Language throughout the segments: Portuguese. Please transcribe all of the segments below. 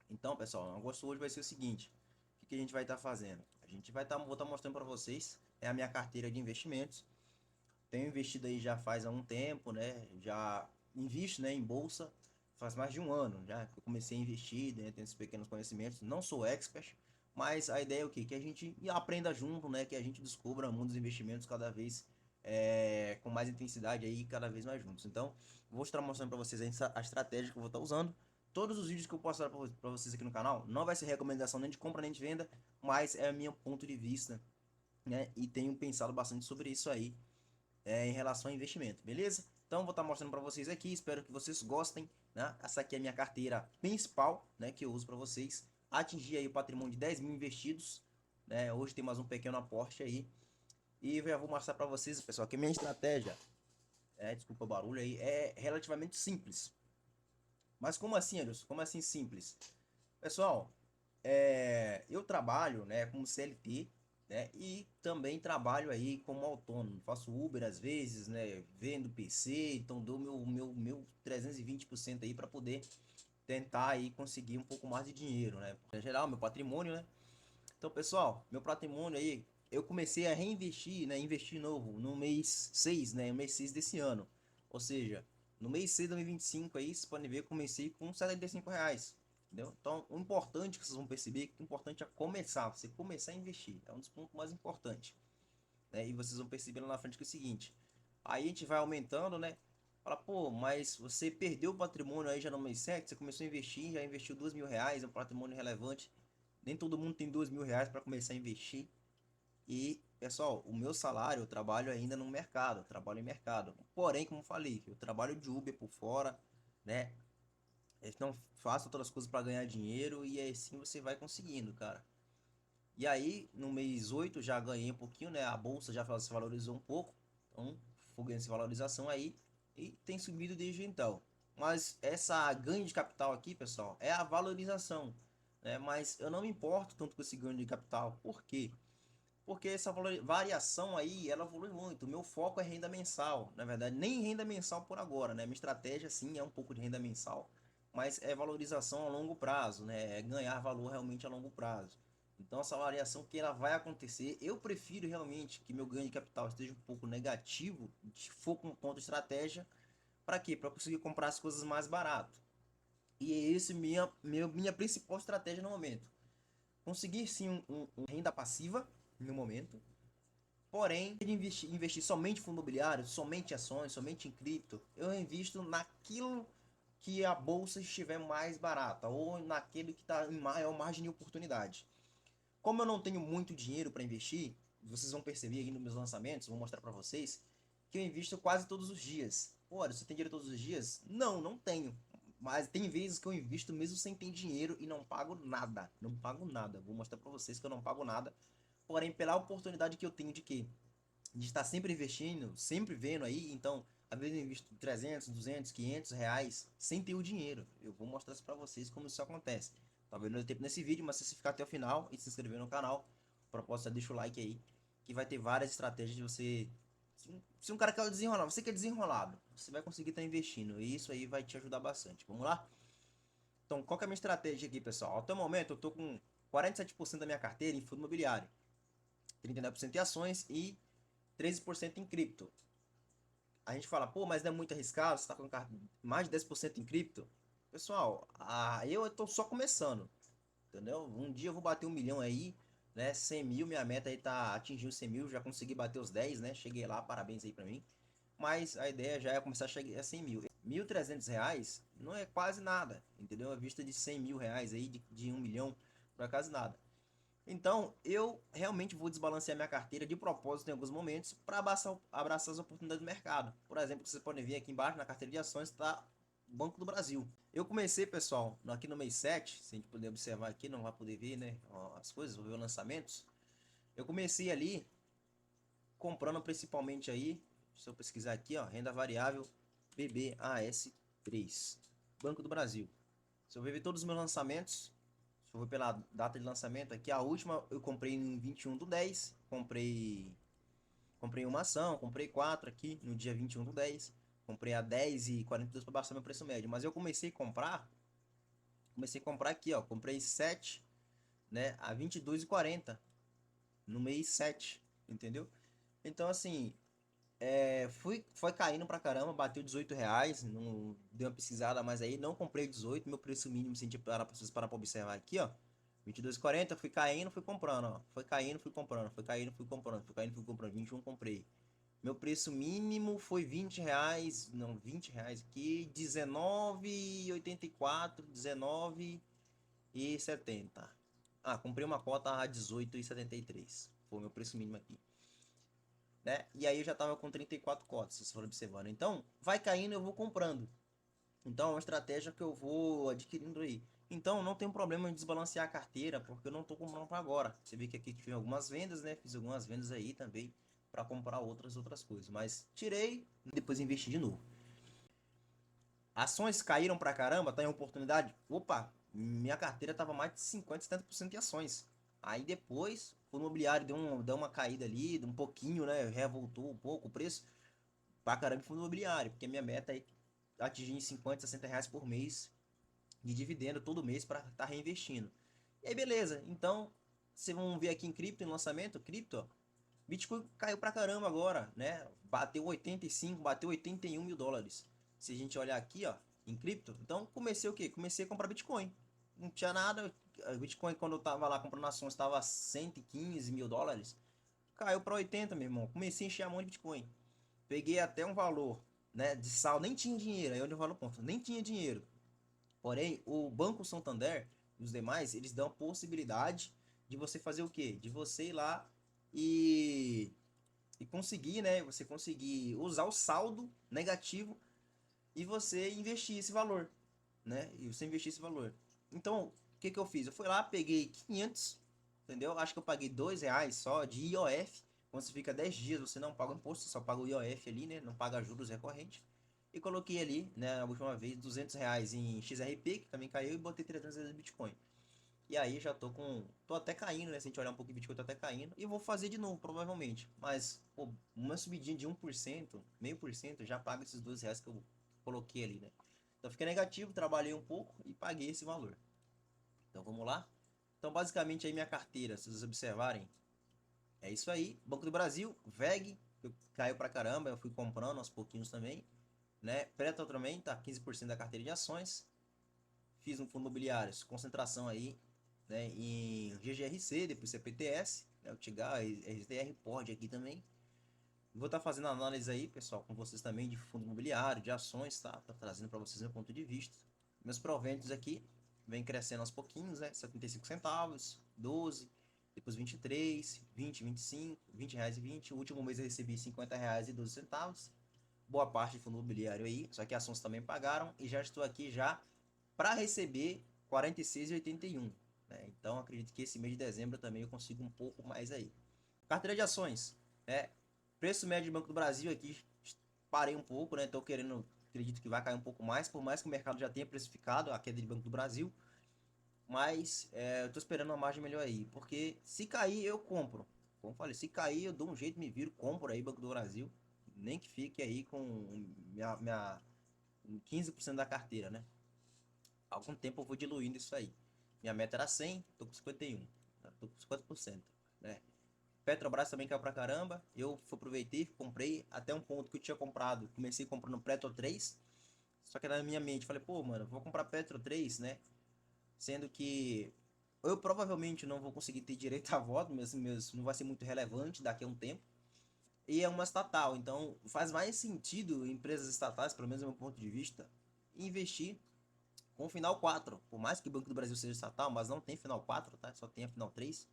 Então, pessoal, o negócio hoje vai ser o seguinte: o que a gente vai estar fazendo? A gente vai estar, vou estar mostrando para vocês a minha carteira de investimentos. Tenho investido aí já faz algum tempo, né? Já invisto, né, em bolsa faz mais de um ano já que eu comecei a investir, né? Tenho esses pequenos conhecimentos. Não sou expert, mas a ideia é o quê? Que a gente aprenda junto, né? Que a gente descubra o mundo dos investimentos cada vez com mais intensidade aí, cada vez mais juntos. Então, vou estar mostrando para vocês a estratégia que eu vou estar usando. Todos os vídeos que eu postar para vocês aqui no canal não vai ser recomendação nem de compra nem de venda, mas é meu ponto de vista, né? E tenho pensado bastante sobre isso aí em relação a investimento, beleza? Então vou estar mostrando para vocês aqui, espero que vocês gostem, né? Essa aqui é a minha carteira principal, né, que eu uso para vocês. Atingir aí o patrimônio de 10 mil investidos, né? Hoje tem mais um pequeno aporte aí. E já vou mostrar para vocês, pessoal, que minha estratégia, desculpa o barulho aí, é relativamente simples. Mas como assim, Anderson? Como assim simples? Pessoal, eu trabalho, né, como CLT, né, e também trabalho aí como autônomo. Faço Uber às vezes, né, vendo PC, então dou meu 320% aí para poder tentar aí conseguir um pouco mais de dinheiro, né? Em geral, meu patrimônio, né? Então, pessoal, meu patrimônio aí, eu comecei a reinvestir, né, investir novo no mês 6, né, no mês 6 desse ano. Ou seja, no mês 6 de 2025 aí, vocês podem ver, eu comecei com R$ 75, entendeu? Então, o importante que vocês vão perceber, que o importante é começar, você começar a investir, é um dos pontos mais importantes, né? E vocês vão perceber lá na frente que é o seguinte, aí a gente vai aumentando, né? Fala, pô, mas você perdeu o patrimônio aí já no mês 7, você começou a investir, já investiu R$ 2.000, é um patrimônio relevante. Nem todo mundo tem R$ 2.000 para começar a investir. E, pessoal, o meu salário, eu trabalho ainda no mercado, eu trabalho em mercado. Porém, como falei, eu trabalho de Uber por fora, né? Então, faço outras coisas para ganhar dinheiro e assim você vai conseguindo, cara. E aí, no mês 8 já ganhei um pouquinho, né? A bolsa já se valorizou um pouco. Então, fui ganhando essa valorização aí e tem subido desde então. Mas essa ganho de capital aqui, pessoal, é a valorização, né? Mas eu não me importo tanto com esse ganho de capital. Por quê? Porque essa variação aí, ela evolui muito. O meu foco é renda mensal. Na verdade, nem renda mensal por agora, né? Minha estratégia, sim, é um pouco de renda mensal, mas é valorização a longo prazo, né? É ganhar valor realmente a longo prazo. Então, essa variação que ela vai acontecer, eu prefiro realmente que meu ganho de capital esteja um pouco negativo, se for com ponto de estratégia, para quê? Para conseguir comprar as coisas mais barato. E é esse minha principal estratégia no momento. Conseguir sim renda passiva no momento. Porém, de investir somente em fundo imobiliário, somente em ações, somente em cripto, eu invisto naquilo que a bolsa estiver mais barata ou naquele que está em maior margem de oportunidade. Como eu não tenho muito dinheiro para investir, vocês vão perceber aí nos meus lançamentos, vou mostrar para vocês, que eu invisto quase todos os dias. Pô, você tem dinheiro todos os dias? Não, não tenho. Mas tem vezes que eu invisto mesmo sem ter dinheiro e não pago nada. Não pago nada. Vou mostrar para vocês que eu não pago nada. Porém, pela oportunidade que eu tenho de quê? De estar sempre investindo, sempre vendo aí, então, às vezes eu invisto 300, 200, R$ 500 sem ter o dinheiro. Eu vou mostrar isso para vocês como isso acontece. Talvez não dê tempo nesse vídeo, mas se você ficar até o final e se inscrever no canal, a proposta é deixa o like aí, que vai ter várias estratégias de você... Se um cara quer desenrolar, você quer desenrolado, você vai conseguir estar investindo, e isso aí vai te ajudar bastante. Vamos lá? Então, qual que é a minha estratégia aqui, pessoal? Até o momento, eu tô com 47% da minha carteira em fundo imobiliário, 39% em ações e 13% em cripto. A gente fala, pô, mas não é muito arriscado, você tá com mais de 10% em cripto. Pessoal, eu tô só começando, entendeu? Um dia eu vou bater 1 milhão aí, né? 100 mil, minha meta aí tá atingir os 100 mil, já consegui bater os 10, né? Cheguei lá, parabéns aí pra mim. Mas a ideia já é começar a chegar a 100 mil. R$ 1.300 não é quase nada, entendeu? A vista de 100 mil reais aí, de 1 milhão, não é quase nada. Então, eu realmente vou desbalancear minha carteira de propósito em alguns momentos para abraçar as oportunidades do mercado. Por exemplo, vocês podem ver aqui embaixo na carteira de ações está o Banco do Brasil. Eu comecei, pessoal, aqui no mês 7, se a gente puder observar aqui, não vai poder ver, né, as coisas, vou ver os lançamentos. Eu comecei ali comprando principalmente aí, se eu pesquisar aqui, ó, renda variável BBAS3, Banco do Brasil. Se eu ver todos os meus lançamentos, se eu ver pela data de lançamento aqui, a última eu comprei em 21/10, comprei uma ação, comprei quatro aqui no dia 21/10, comprei a 10,42 para baixar meu preço médio, mas eu comecei a comprar Comecei a comprar aqui, ó. Comprei 7, né, a 22,40 no mês 7, entendeu? Então, assim, foi caindo pra caramba, bateu R$ 18, não dei uma pesquisada mais aí, não comprei 18, meu preço mínimo, se a gente parar pra observar aqui, ó, 22,40, fui caindo, fui comprando, ó, foi caindo, fui comprando, foi caindo, fui comprando, foi caindo, fui comprando, 21 comprei. Meu preço mínimo foi R$ 20, não, R$ 20 aqui, 19,84, 19,70. Ah, comprei uma cota a 18,73, foi o meu preço mínimo aqui, né? E aí eu já tava com 34 cotas, se for observando. Então, vai caindo, eu vou comprando. Então, é uma estratégia que eu vou adquirindo aí. Então, não tem problema em desbalancear a carteira, porque eu não tô comprando para agora. Você vê que aqui tive algumas vendas, né? Fiz algumas vendas aí também para comprar outras coisas. Mas tirei e depois investi de novo. Ações caíram pra caramba, tá em oportunidade? Opa, minha carteira tava mais de 50, 70% de ações. Aí depois, o imobiliário deu uma caída ali, um pouquinho, né? Revoltou um pouco o preço. Pra caramba fundo imobiliário, porque minha meta é atingir 50, R$ 60 por mês de dividendo todo mês para estar reinvestindo. E aí, beleza. Então, vocês vão ver aqui em cripto, em lançamento, cripto, ó, Bitcoin caiu pra caramba agora, né? Bateu 85, bateu 81 mil dólares. Se a gente olhar aqui, ó, em cripto, então comecei o quê? Comecei a comprar Bitcoin. Não tinha nada. Bitcoin, quando eu tava lá comprando ações, estava 115 mil dólares. Caiu para 80, meu irmão. Comecei a encher a mão de Bitcoin. Peguei até um valor, né, de saldo, nem tinha dinheiro, aí onde eu falo ponto, nem tinha dinheiro. Porém, o Banco Santander e os demais, eles dão a possibilidade de você fazer o quê? De você ir lá e, e conseguir, né, você conseguir usar o saldo negativo e você investir esse valor, né? E você investir esse valor. Então, o que que eu fiz? Eu fui lá, peguei 500, entendeu? Acho que eu paguei R$ 2 só de IOF. Quando você fica 10 dias, você não paga o imposto, você só paga o IOF ali, né? Não paga juros recorrentes. E coloquei ali, né, a última vez, R$ 200 em XRP, que também caiu, e botei 300 vezes Bitcoin. E aí já tô até caindo, né? Se a gente olhar um pouco de Bitcoin, tô até caindo. E vou fazer de novo, provavelmente. Mas, pô, uma subidinha de 1%, meio por cento, já paga esses R$ 2 que eu coloquei ali, né? Então fiquei negativo, trabalhei um pouco e paguei esse valor. Então vamos lá. Então basicamente aí minha carteira, se vocês observarem, é isso aí. Banco do Brasil, VEG, que caiu pra caramba, eu fui comprando aos pouquinhos também, né? Petro também, tá 15% da carteira de ações. Fiz um fundo imobiliário, concentração aí, né, em GGRC, depois CPTS, né, o TIGA, RTR, POD aqui também. Vou estar fazendo análise aí, pessoal, com vocês também de fundo imobiliário, de ações, tá? Tá trazendo para vocês meu ponto de vista. Meus proventos aqui vem crescendo aos pouquinhos, né? 75 centavos, 12, depois 23, 20, 25, R$ 20,20. O último mês eu recebi R$ 50,12. Boa parte de fundo imobiliário aí, só que ações também pagaram e já estou aqui já para receber 46,81, né? Então acredito que esse mês de dezembro também eu consigo um pouco mais aí. Carteira de ações, né? Preço médio do Banco do Brasil aqui, parei um pouco, né? Estou querendo, acredito que vai cair um pouco mais, por mais que o mercado já tenha precificado a queda de Banco do Brasil, mas eu estou esperando uma margem melhor aí, porque se cair eu compro. Como eu falei, se cair eu dou um jeito, me viro, compro aí Banco do Brasil, nem que fique aí com minha 15% da carteira, né? Algum tempo eu vou diluindo isso aí. Minha meta era 100, tô com 51, tô com 50%, né? Petrobras também caiu pra caramba. Eu aproveitei, comprei até um ponto que eu tinha comprado. Comecei comprando Petro 3. Só que na minha mente, falei, pô, mano, vou comprar Petro 3, né? Sendo que eu provavelmente não vou conseguir ter direito a voto, não vai ser muito relevante daqui a um tempo. E é uma estatal, então faz mais sentido empresas estatais, pelo menos do meu ponto de vista, investir com o final 4. Por mais que o Banco do Brasil seja estatal, mas não tem final 4, tá? Só tem a final 3.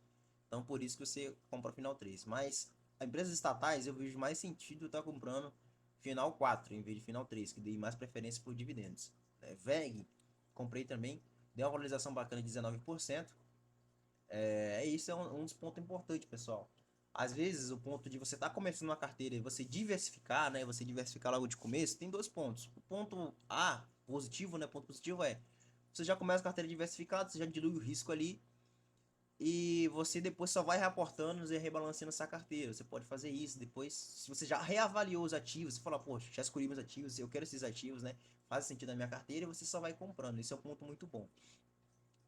Então por isso que você compra a final 3. Mas empresas estatais eu vejo mais sentido estar comprando final 4 em vez de final 3, que dê mais preferência por dividendos. VEG, comprei também, deu uma valorização bacana de 19%. Isso é um dos pontos importantes, pessoal. Às vezes, o ponto de você estar começando uma carteira e você diversificar, né? Você diversificar logo de começo, tem dois pontos. O ponto A, positivo, né? Ponto positivo é, você já começa a carteira diversificada, você já dilui o risco ali, e você depois só vai reaportando e rebalanceando essa carteira. Você pode fazer isso depois, se você já reavaliou os ativos, você fala, poxa, já escolhi meus ativos, eu quero esses ativos, né? Faz sentido na minha carteira e você só vai comprando. Isso é um ponto muito bom.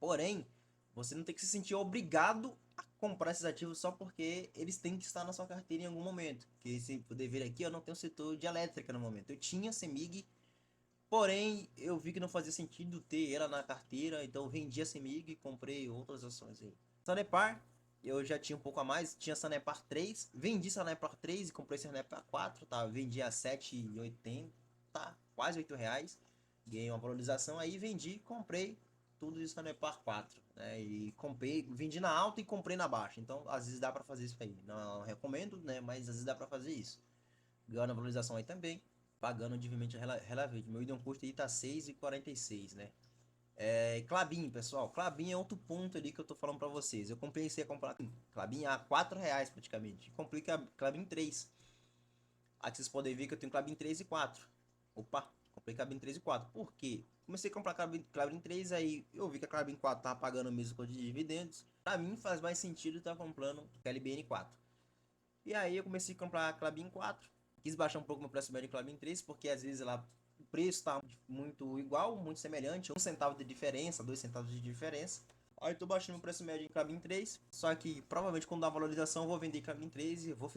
Porém, você não tem que se sentir obrigado a comprar esses ativos só porque eles têm que estar na sua carteira em algum momento. Que se poder ver aqui, eu não tenho setor de elétrica no momento. Eu tinha CEMIG, porém eu vi que não fazia sentido ter ela na carteira, então eu vendi a CEMIG e comprei outras ações aí. Sanepar, eu já tinha um pouco a mais, tinha Sanepar 3, vendi Sanepar 3 e comprei Sanepar 4, tá? Vendi a 7,80, tá? Quase R$ 8. Ganhei uma valorização aí, vendi, comprei tudo isso Sanepar 4, né? E comprei, vendi na alta e comprei na baixa. Então, às vezes dá para fazer isso aí. Não recomendo, né? Mas às vezes dá para fazer isso. Ganhando a valorização aí também, pagando dividendo relevante. Meu ideal custo aí tá 6,46, né? Klabin, pessoal. Klabin é outro ponto ali que eu tô falando pra vocês. Eu comecei a comprar Klabin a R$ 4 praticamente. Comprei Klabin 3. Aqui vocês podem ver que eu tenho Klabin 3 e 4. Opa, comprei Klabin 3 e 4. Por quê? Comecei a comprar Klabin 3, aí eu vi que a Klabin 4 tava pagando a mesma coisa de dividendos. Pra mim faz mais sentido estar comprando KLBN 4. E aí eu comecei a comprar Klabin 4. Quis baixar um pouco meu preço médio de Klabin 3, porque às vezes lá o preço tá muito igual, muito semelhante, 1 centavo de diferença, 2 centavos de diferença. Aí eu tô baixando o preço médio em Klabin 3, só que provavelmente quando dá valorização eu vou vender Klabin 3 e vou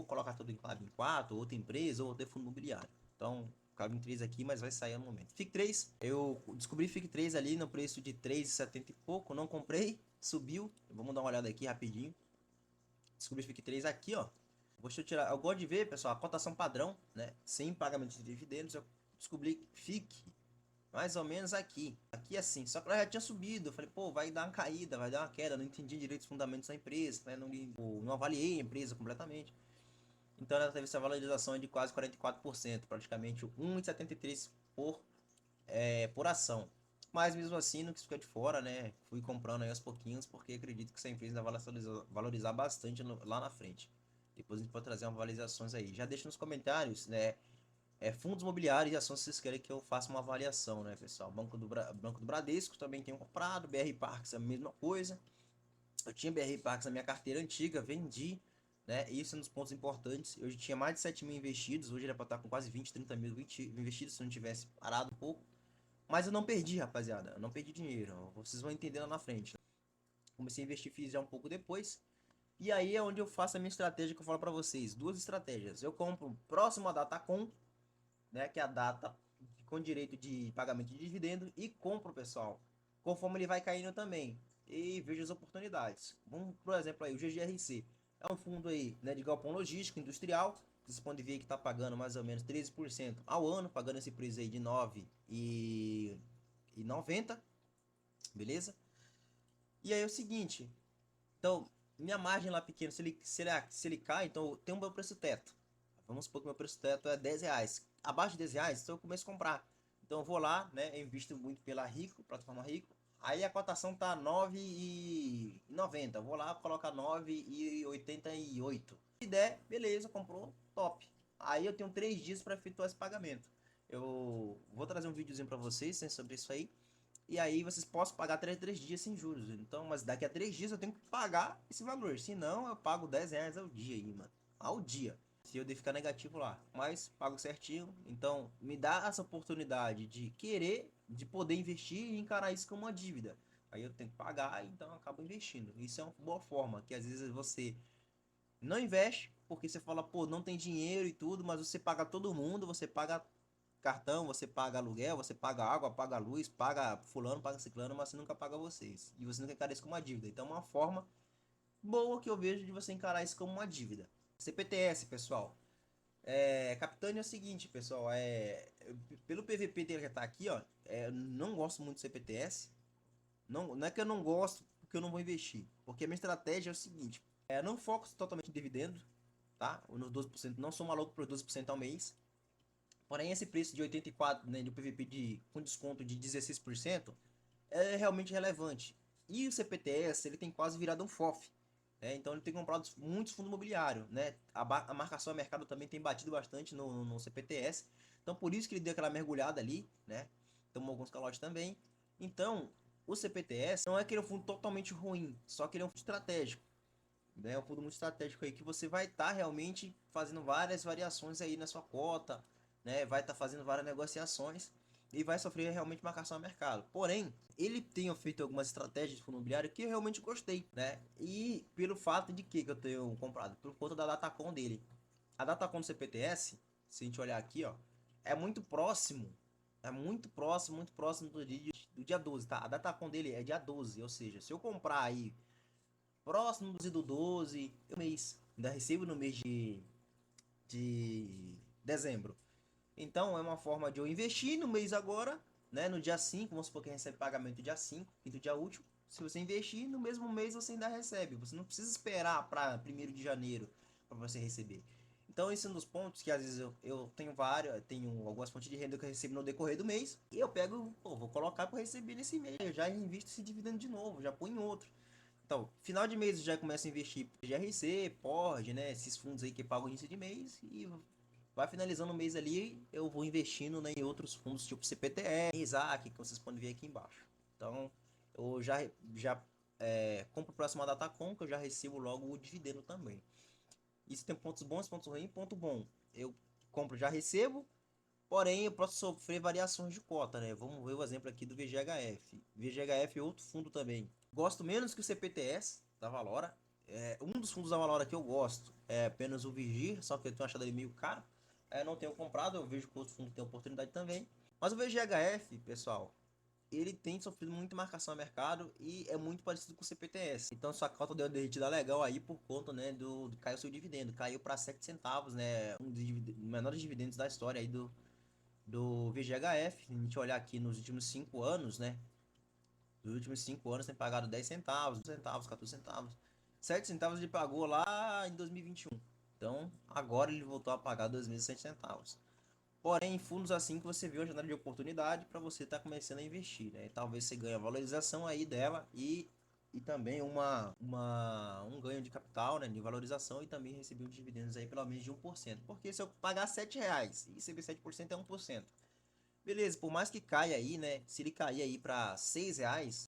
colocar tudo em Klabin 4, outra empresa ou outro fundo imobiliário. Então, Klabin 3 aqui, mas vai sair no momento. FIC 3, eu descobri FIC 3 ali no preço de 3,70 e pouco, não comprei, subiu. Vamos dar uma olhada aqui rapidinho. Descobri FIC 3 aqui, ó. Deixa eu tirar. Eu gosto de ver, pessoal, a cotação padrão, né? Sem pagamento de dividendos. Eu descobri FIC mais ou menos aqui. Aqui assim. Só que ela já tinha subido. Eu falei, pô, vai dar uma caída, vai dar uma queda. Não entendi direito os fundamentos da empresa, né? Não avaliei a empresa completamente. Então ela teve essa valorização de quase 44%, praticamente 1,73 por ação. Mas mesmo assim, não quis ficar de fora, né? Fui comprando aí aos pouquinhos, porque acredito que essa empresa vai valorizar bastante lá na frente. Depois a gente pode trazer umas avaliações aí. Já deixa nos comentários, né? Fundos imobiliários e ações, se vocês querem que eu faça uma avaliação, né, pessoal? Banco do Bradesco também tenho comprado. BR Parques a mesma coisa. Eu tinha BR Parques na minha carteira antiga, vendi, né? Isso é um dos pontos importantes. Eu tinha mais de 7 mil investidos. Hoje era para estar com quase 20, 30 mil investidos se eu não tivesse parado um pouco. Mas eu não perdi, rapaziada. Eu não perdi dinheiro. Vocês vão entender lá na frente. Comecei a investir, fiz já um pouco depois. E aí é onde eu faço a minha estratégia que eu falo para vocês. Duas estratégias. Eu compro próximo à data com, né, que é a data com direito de pagamento de dividendo, e compro, pessoal, conforme ele vai caindo também. E vejo as oportunidades. Vamos, por exemplo, aí o GGRC. É um fundo aí, né, de galpão logístico industrial. Vocês podem ver que está pagando mais ou menos 13% ao ano, pagando esse preço aí de 9,90, beleza? E aí é o seguinte, então, minha margem lá pequena, se ele cai, então tem um meu preço teto. Vamos supor que meu preço teto é R$ 10. Abaixo de R$ 10, então eu começo a comprar. Então eu vou lá, né? Eu invisto muito pela Rico, plataforma Rico. Aí a cotação tá 9,90. Vou lá, colocar 9,88. Se der, beleza, comprou, top. Aí eu tenho 3 dias para efetuar esse pagamento. Eu vou trazer um videozinho para vocês, né, sobre isso aí. E aí vocês possam pagar 3 dias sem juros. Então, mas daqui a 3 dias eu tenho que pagar esse valor. Senão eu pago R$ 10 ao dia aí, mano. Ao dia. Se eu de ficar negativo lá. Mas pago certinho. Então, me dá essa oportunidade de querer, de poder investir e encarar isso como uma dívida. Aí eu tenho que pagar, então eu acabo investindo. Isso é uma boa forma, que às vezes você não investe, porque você fala, pô, não tem dinheiro e tudo, mas você paga todo mundo, você paga cartão, você paga aluguel, você paga água, paga luz, paga fulano, paga ciclano, mas você nunca paga vocês. E você nunca encara isso como uma dívida. Então é uma forma boa que eu vejo de você encarar isso como uma dívida. CPTS, pessoal. Capitânia é o seguinte, pessoal. Pelo PVP dele que tá aqui, ó. Não gosto muito do CPTS. Não é que eu não gosto, porque eu não vou investir. Porque a minha estratégia é o seguinte. Não foco totalmente em dividendo, tá? Nos 12%. Não sou maluco por 12% ao mês. Porém, esse preço de 84, né, de PVP com desconto de 16% é realmente relevante. E o CPTS, ele tem quase virado um FOF. Né? Então, ele tem comprado muitos fundos imobiliários. Né? A marcação a mercado também tem batido bastante no CPTS. Então, por isso que ele deu aquela mergulhada ali. Né? Tomou alguns calotes também. Então, o CPTS não é que ele é um fundo totalmente ruim, só que ele é um fundo estratégico. Né? É um fundo muito estratégico aí que você vai estar realmente fazendo várias variações aí na sua cota, né? Vai estar fazendo várias negociações. e vai sofrer realmente marcação a mercado. Porém, ele tem feito algumas estratégias de fundo imobiliário que eu realmente gostei, né? E pelo fato de que eu tenho comprado? Por conta da Datacom dele. A Datacom do CPTS, se a gente olhar aqui, ó, é muito próximo do dia 12, tá? A Datacom dele é dia 12, ou seja, se eu comprar aí próximo do 12, mês, ainda recebo no mês de dezembro. Então é uma forma de eu investir no mês agora, né? No dia 5, vamos supor que recebe pagamento dia 5, quinto dia útil. Se você investir, no mesmo mês você ainda recebe. Você não precisa esperar para 1º de janeiro para você receber. Então esse é um dos pontos que às vezes eu tenho algumas fontes de renda que eu recebo no decorrer do mês. E eu pego, pô, vou colocar para receber nesse mês. Eu já invisto esse dividendo de novo, já põe em outro. Então, final de mês eu já começo a investir GRC, PORD, né? Esses fundos aí que pagam início de mês e vai finalizando o mês ali, eu vou investindo, né, em outros fundos tipo CPTE, Isaac, que vocês podem ver aqui embaixo. Então, eu já compro próximo à Datacom, que eu já recebo logo o dividendo também. Isso tem pontos bons, pontos ruins. Ponto bom, eu compro, já recebo, porém eu posso sofrer variações de cota, né? Vamos ver o exemplo aqui do VGHF. VGHF é outro fundo também. Gosto menos que o CPTS da Valora. Um dos fundos da Valora que eu gosto é apenas o Vigir, só que eu tenho achado ele meio caro. Não tenho comprado, eu vejo que outros fundos têm oportunidade também. Mas o VGHF, pessoal, ele tem sofrido muita marcação a mercado e é muito parecido com o CPTS. Então sua cota deu uma derretida legal aí por conta, né, caiu seu dividendo, caiu para 7 centavos, né, um dos menores dividendos da história aí do VGHF. Se a gente olhar aqui nos últimos 5 anos, né, nos últimos 5 anos tem pagado 10 centavos, 12 centavos, 14 centavos. 7 centavos ele pagou lá em 2021. Então, agora ele voltou a pagar 2.100 centavos. Porém, em fundos assim que você vê uma janela de oportunidade para você estar começando a investir, né? E talvez você ganhe a valorização aí dela e também um ganho de capital, né? De valorização e também receber os dividendos aí pelo menos de 1%. Porque se eu pagar R$ 7 e receber 7% é 1%. Beleza, por mais que caia aí, né? Se ele cair aí para R$ 6,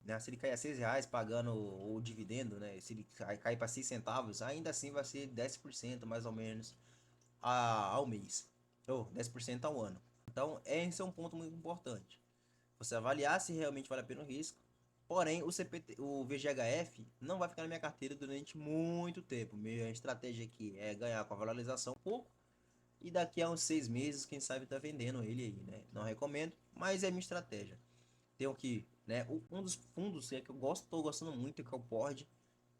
né? Se ele cair a R$ 6 pagando o dividendo, né? Se ele cair para 6 centavos, ainda assim vai ser 10% mais ou menos ao mês. Ou 10% ao ano. Então, esse é um ponto muito importante. Você avaliar se realmente vale a pena o risco. Porém, o VGHF não vai ficar na minha carteira durante muito tempo. Minha estratégia aqui é ganhar com a valorização um pouco e daqui a uns 6 meses, quem sabe tá vendendo ele aí, né? Não recomendo, mas é minha estratégia. Tenho que, né? Um dos fundos que eu tô gostando muito, que é o PORD,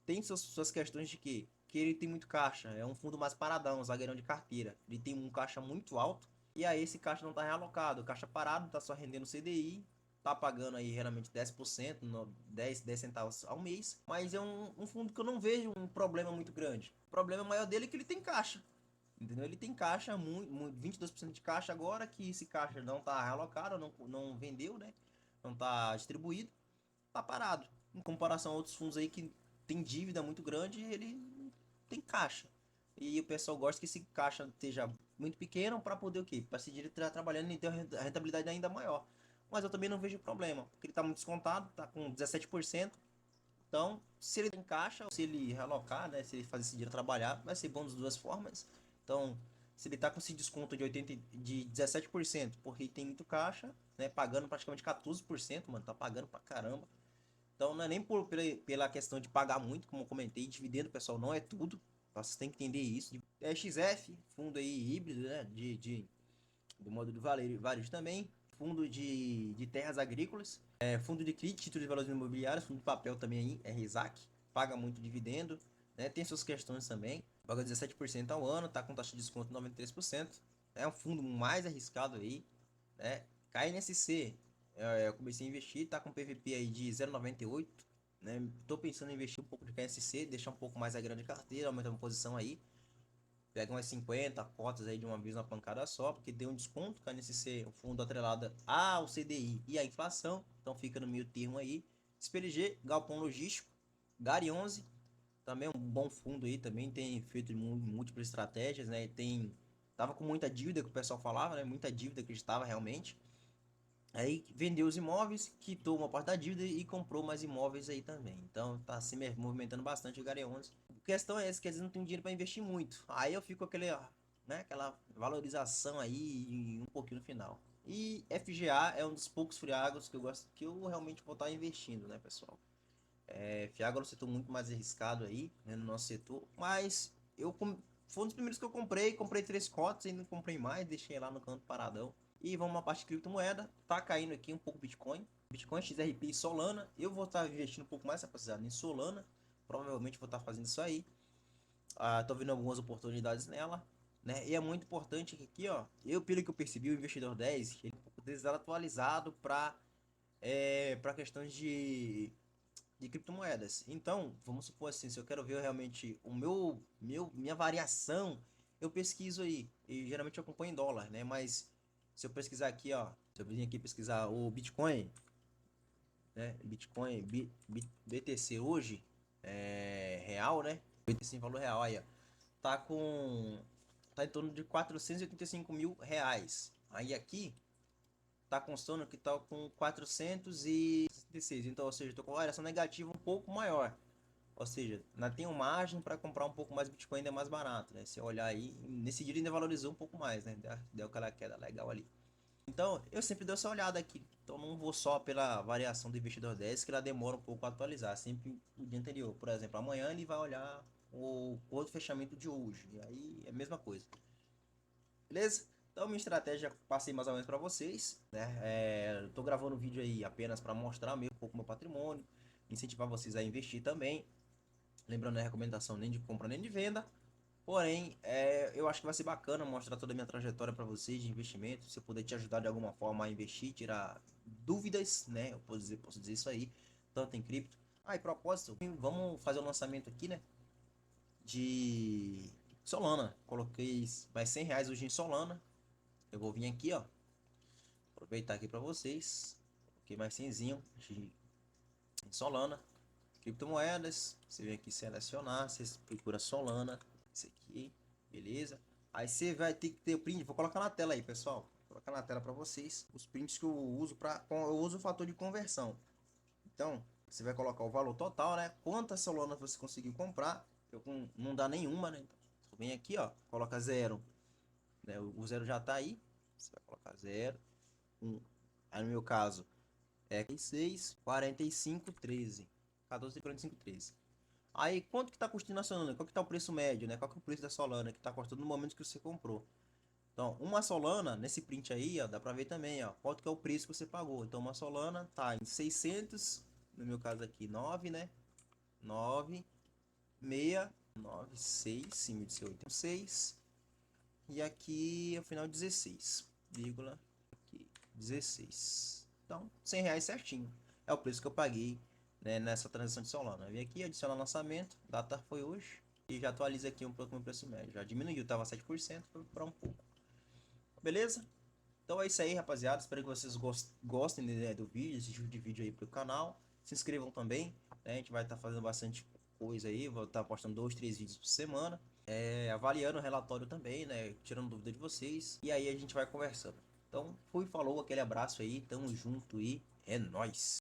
tem suas questões de que ele tem muito caixa, é um fundo mais paradão, um zagueirão de carteira. Ele tem um caixa muito alto e aí esse caixa não está realocado, o caixa parado está só rendendo CDI, tá pagando aí geralmente 10%, 10 centavos ao mês, mas é um fundo que eu não vejo um problema muito grande. O problema maior dele é que ele tem caixa. Entendeu? Ele tem caixa, 22% de caixa agora, que esse caixa não está realocado, não vendeu, né? Não está distribuído, tá parado. Em comparação a outros fundos aí que tem dívida muito grande, ele tem caixa. E o pessoal gosta que esse caixa esteja muito pequeno para poder o quê? Para esse dinheiro estar trabalhando e ter a rentabilidade ainda maior. Mas eu também não vejo problema, porque ele está muito descontado, está com 17%. Então, se ele tem caixa, se ele realocar, né, se ele fazer esse dinheiro trabalhar, vai ser bom das duas formas. Então, se ele está com esse desconto de 17%, porque tem muito caixa, né, pagando praticamente 14%, mano, tá pagando pra caramba. Então não é nem pela questão de pagar muito, como eu comentei, dividendo, pessoal, não é tudo. Vocês têm que entender isso. XF, fundo aí híbrido, né? Do modo de varejo também. Fundo de terras agrícolas. Fundo de CRI, título de valores imobiliários. Fundo de papel também aí, é RISAC. Paga muito dividendo. Né? Tem suas questões também. Paga 17% ao ano, tá com taxa de desconto de 93%. É um fundo mais arriscado aí. Né? KNSC, eu comecei a investir, tá com PVP aí de 0,98, né? Tô pensando em investir um pouco de KNSC, deixar um pouco mais a grande carteira, aumentar uma posição aí, pega umas 50 cotas aí de uma vez na pancada só, porque deu um desconto, KNSC, o fundo atrelado ao CDI e à inflação, então fica no meio termo aí. SPLG, Galpão Logístico, Gari 11, também é um bom fundo aí, também tem feito múltiplas estratégias, né? Tava com muita dívida que o pessoal falava, né? Muita dívida que estava realmente. Aí vendeu os imóveis, quitou uma parte da dívida e comprou mais imóveis aí também. Então tá se movimentando bastante o Gary 11. A questão é essa, que às vezes não tem dinheiro para investir muito. Aí eu fico aquela valorização aí e um pouquinho no final. E FGA é um dos poucos Fiagros que eu gosto, que eu realmente vou estar investindo, né, pessoal? Fiagro é um setor muito mais arriscado aí, né, no nosso setor, mas foi um dos primeiros que eu comprei 3 cotas e não comprei mais, deixei lá no canto paradão. E vamos uma parte de criptomoeda, tá caindo aqui um pouco Bitcoin, XRP e Solana. Eu vou estar investindo um pouco mais, rapaziada, em Solana, provavelmente vou estar fazendo isso aí. Tô vendo algumas oportunidades nela, né? E é muito importante que aqui, ó, pelo que eu percebi, o investidor 10, ele é um pouco desatualizado para questões de criptomoedas. Então, vamos supor assim, se eu quero ver realmente minha variação, eu pesquiso aí. E geralmente eu acompanho em dólar, né? Mas se eu pesquisar aqui, ó, se eu vir aqui pesquisar o Bitcoin, né? BTC hoje, real, né? BTC em valor real aí, ó. Tá com. Tá em torno de 485 mil reais. Aí aqui tá constando que tá com 466. Então, ou seja, tô com variação negativa um pouco maior. Ou seja, ainda tenho margem para comprar um pouco mais Bitcoin ainda mais barato, né? Se eu olhar aí, nesse dia ele ainda valorizou um pouco mais, né? Deu aquela queda legal ali. Então, eu sempre dou essa olhada aqui. Então, não vou só pela variação do investidor 10, que ela demora um pouco a atualizar. Sempre o dia anterior. Por exemplo, amanhã ele vai olhar o outro fechamento de hoje. E aí é a mesma coisa. Beleza? Então, minha estratégia passei mais ou menos para vocês, né? Tô gravando o vídeo aí apenas para mostrar um pouco meu patrimônio, incentivar vocês a investir também. Lembrando, a recomendação nem de compra nem de venda. Porém, eu acho que vai ser bacana mostrar toda a minha trajetória para vocês de investimento. Se eu puder te ajudar de alguma forma a investir, tirar dúvidas, né? Eu posso dizer isso aí, tanto em cripto. E propósito, vamos fazer o lançamento aqui, né? De Solana. Coloquei mais R$ 100 hoje em Solana. Eu vou vir aqui, ó. Aproveitar aqui para vocês. Coloquei mais 100 em Solana. Criptomoedas. Você vem aqui selecionar. Você procura Solana. Esse aqui. Beleza? Aí você vai ter que ter o print. Vou colocar na tela aí, pessoal. Vou colocar na tela para vocês. Os prints que eu uso para. Eu uso o fator de conversão. Então, você vai colocar o valor total, né? Quantas Solanas você conseguiu comprar. Não dá nenhuma, né? Então, vem aqui, ó. Coloca zero. Né? O zero já tá aí. Você vai colocar zero. Aí no meu caso é 6, 45, 13. 14, 45, 13. Aí quanto que tá custando a Solana? Qual que tá o preço médio, né? Qual que é o preço da Solana que tá custando no momento que você comprou? Então, uma Solana, nesse print aí, ó, dá pra ver também, ó, quanto que é o preço que você pagou. Então, uma Solana tá em 600, no meu caso aqui, 9, né? 9, 6, 9, 6, sim, de ser 86. E aqui, ao final, 16, vírgula, aqui, 16. Então, R$ 100 certinho. É o preço que eu paguei, né, nessa transação de Solana. Eu vim aqui, adicionar lançamento, data foi hoje. E já atualiza aqui um pouco o meu preço médio. Já diminuiu, tava 7%, foi para um pouco. Beleza? Então é isso aí, rapaziada. Espero que vocês gostem, né, do vídeo, esse tipo de vídeo aí pro canal. Se inscrevam também, né? A gente vai estar fazendo bastante coisa aí. Vou estar postando 2, 3 vídeos por semana. Avaliando o relatório também, né? Tirando dúvida de vocês. E aí a gente vai conversando. Então, fui, falou, aquele abraço aí. Tamo junto e é nóis!